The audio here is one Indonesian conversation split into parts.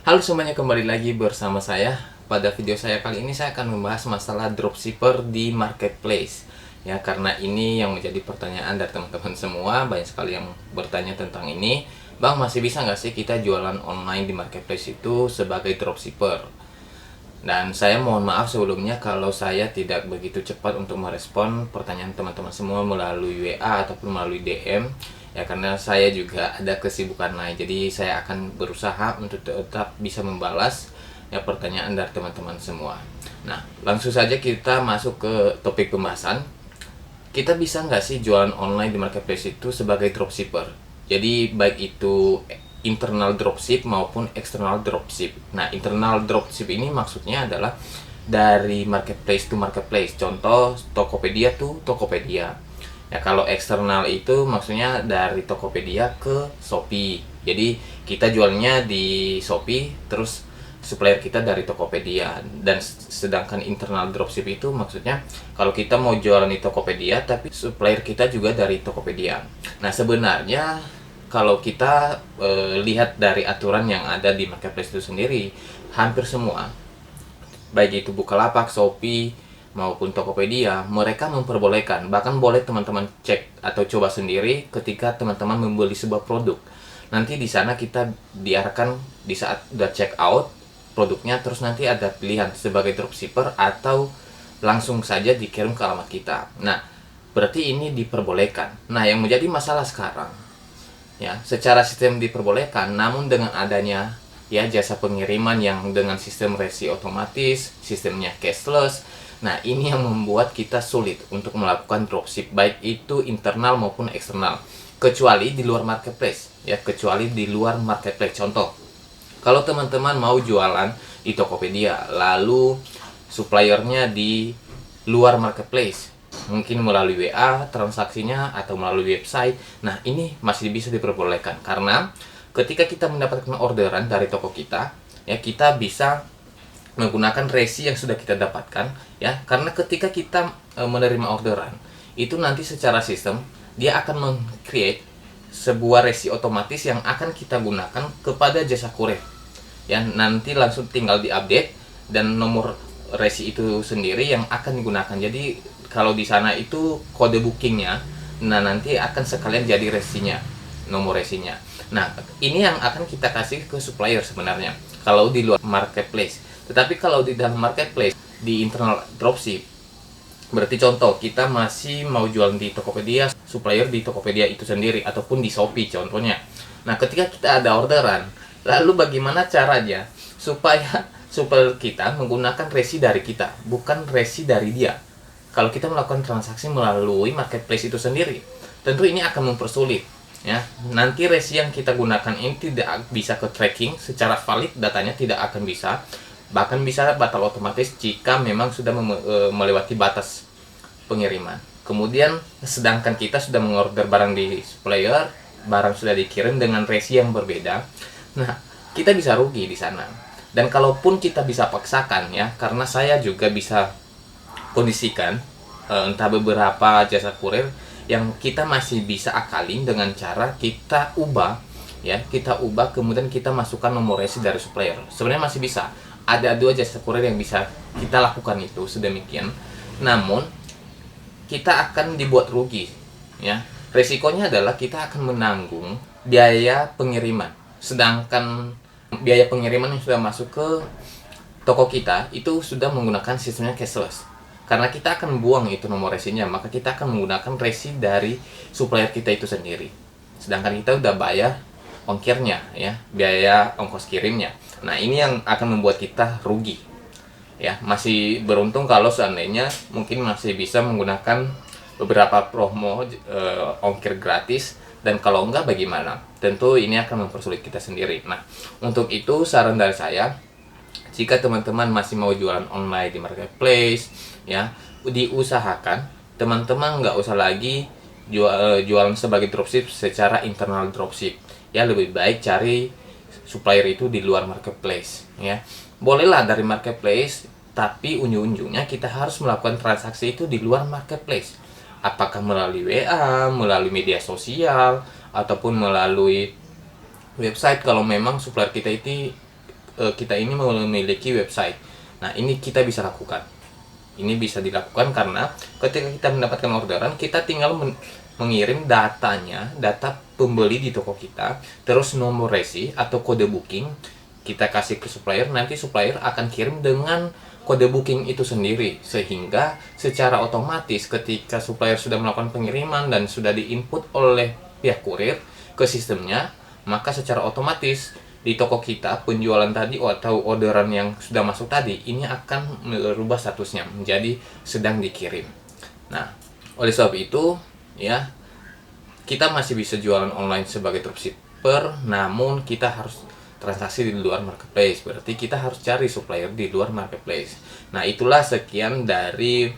Halo semuanya, kembali lagi bersama saya. Pada video saya kali ini saya akan membahas masalah dropshipper di marketplace. Ya, karena ini yang menjadi pertanyaan dari teman-teman semua, banyak sekali yang bertanya tentang ini. Bang, masih bisa nggak sih kita jualan online di marketplace itu sebagai dropshipper? Dan saya mohon maaf sebelumnya kalau saya tidak begitu cepat untuk merespon pertanyaan teman-teman semua melalui WA ataupun melalui DM. Ya, karena saya juga ada kesibukan lain. Jadi saya akan berusaha untuk tetap bisa membalas ya pertanyaan dari teman-teman semua. Nah, langsung saja kita masuk ke topik pembahasan. Kita bisa nggak sih jualan online di marketplace itu sebagai dropshipper? Jadi baik itu internal dropship maupun external dropship. Nah, internal dropship ini maksudnya adalah dari marketplace to marketplace. Contoh Tokopedia to Tokopedia. Ya, kalau eksternal itu maksudnya dari Tokopedia ke Shopee. Jadi kita jualnya di Shopee, terus supplier kita dari Tokopedia. Dan sedangkan internal dropship itu maksudnya kalau kita mau jualan di Tokopedia tapi supplier kita juga dari Tokopedia. Nah, sebenarnya kalau kita lihat dari aturan yang ada di marketplace itu sendiri, hampir semua, baik itu Bukalapak, Shopee maupun Tokopedia, mereka memperbolehkan, bahkan boleh teman-teman cek atau coba sendiri ketika teman-teman membeli sebuah produk. Nanti di sana kita diarahkan di saat udah check out produknya, terus nanti ada pilihan sebagai dropshipper atau langsung saja dikirim ke alamat kita. Nah, berarti ini diperbolehkan. Nah, yang menjadi masalah sekarang, ya, secara sistem diperbolehkan, namun dengan adanya ya jasa pengiriman yang dengan sistem resi otomatis, sistemnya cashless. Nah, ini yang membuat kita sulit untuk melakukan dropship baik itu internal maupun eksternal. Kecuali di luar marketplace, ya, kecuali di luar marketplace. Contoh, kalau teman-teman mau jualan di Tokopedia, lalu suppliernya di luar marketplace, mungkin melalui WA transaksinya atau melalui website. Nah, ini masih bisa diperbolehkan karena ketika kita mendapatkan orderan dari toko kita, ya, kita bisa menggunakan resi yang sudah kita dapatkan, ya, karena ketika kita menerima orderan itu nanti secara sistem dia akan meng-create sebuah resi otomatis yang akan kita gunakan kepada jasa kurir, ya, nanti langsung tinggal diupdate dan nomor resi itu sendiri yang akan digunakan. Jadi kalau di sana itu kode bookingnya, nah nanti akan sekalian jadi resinya, nomor resinya. Nah, ini yang akan kita kasih ke supplier sebenarnya kalau di luar marketplace. Tetapi kalau di dalam marketplace, di internal dropship, berarti contoh kita masih mau jualan di Tokopedia, supplier di Tokopedia itu sendiri ataupun di Shopee contohnya. Nah, ketika kita ada orderan, lalu bagaimana caranya supaya supplier kita menggunakan resi dari kita, bukan resi dari dia? Kalau kita melakukan transaksi melalui marketplace itu sendiri, tentu ini akan mempersulit, ya. Nanti resi yang kita gunakan ini tidak bisa ke tracking secara valid, datanya tidak akan bisa, bahkan bisa batal otomatis jika memang sudah melewati batas pengiriman. Kemudian sedangkan kita sudah mengorder barang di supplier, barang sudah dikirim dengan resi yang berbeda. Nah, kita bisa rugi di sana. Dan kalaupun kita bisa paksakan, ya, karena saya juga bisa kondisikan entah beberapa jasa kurir yang kita masih bisa akalin dengan cara kita ubah, ya, kita ubah kemudian kita masukkan nomor resi dari supplier. Sebenarnya masih bisa. Ada dua jasa kurir yang bisa kita lakukan itu sedemikian. Namun kita akan dibuat rugi, ya. Resikonya adalah kita akan menanggung biaya pengiriman. Sedangkan biaya pengiriman yang sudah masuk ke toko kita itu sudah menggunakan sistemnya cashless. Karena kita akan buang itu nomor resinya, maka kita akan menggunakan resi dari supplier kita itu sendiri. Sedangkan kita udah bayar ongkirnya, ya, biaya ongkos kirimnya. Nah, ini yang akan membuat kita rugi. Ya, masih beruntung kalau seandainya mungkin masih bisa menggunakan beberapa promo ongkir gratis, dan kalau enggak bagaimana? Tentu ini akan mempersulit kita sendiri. Nah, untuk itu saran dari saya, jika teman-teman masih mau jualan online di marketplace, ya, diusahakan teman-teman nggak usah lagi jualan sebagai dropship secara internal dropship. Ya, lebih baik cari supplier itu di luar marketplace, ya. Bolehlah dari marketplace, tapi ujung-ujungnya kita harus melakukan transaksi itu di luar marketplace. Apakah melalui WA, melalui media sosial, ataupun melalui website kalau memang supplier kita itu kita ini memiliki website. Nah, ini kita bisa lakukan. Ini bisa dilakukan karena ketika kita mendapatkan orderan, kita tinggal mengirim datanya, data pembeli di toko kita, terus nomor resi atau kode booking kita kasih ke supplier. Nanti supplier akan kirim dengan kode booking itu sendiri, sehingga secara otomatis ketika supplier sudah melakukan pengiriman dan sudah diinput oleh pihak kurir ke sistemnya, maka secara otomatis di toko kita penjualan tadi atau orderan yang sudah masuk tadi ini akan merubah statusnya menjadi sedang dikirim. Nah, oleh sebab itu ya, kita masih bisa jualan online sebagai dropshipper, namun kita harus transaksi di luar marketplace. Berarti kita harus cari supplier di luar marketplace. Nah, itulah sekian dari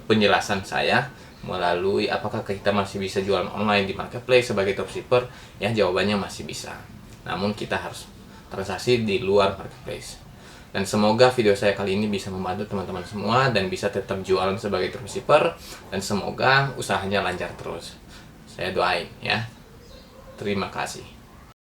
penjelasan saya melalui apakah kita masih bisa jualan online di marketplace sebagai dropshipper. Ya, jawabannya masih bisa. Namun kita harus transaksi di luar marketplace. Dan semoga video saya kali ini bisa membantu teman-teman semua dan bisa tetap jualan sebagai dropshipper, dan semoga usahanya lancar terus. Saya doain ya. Terima kasih.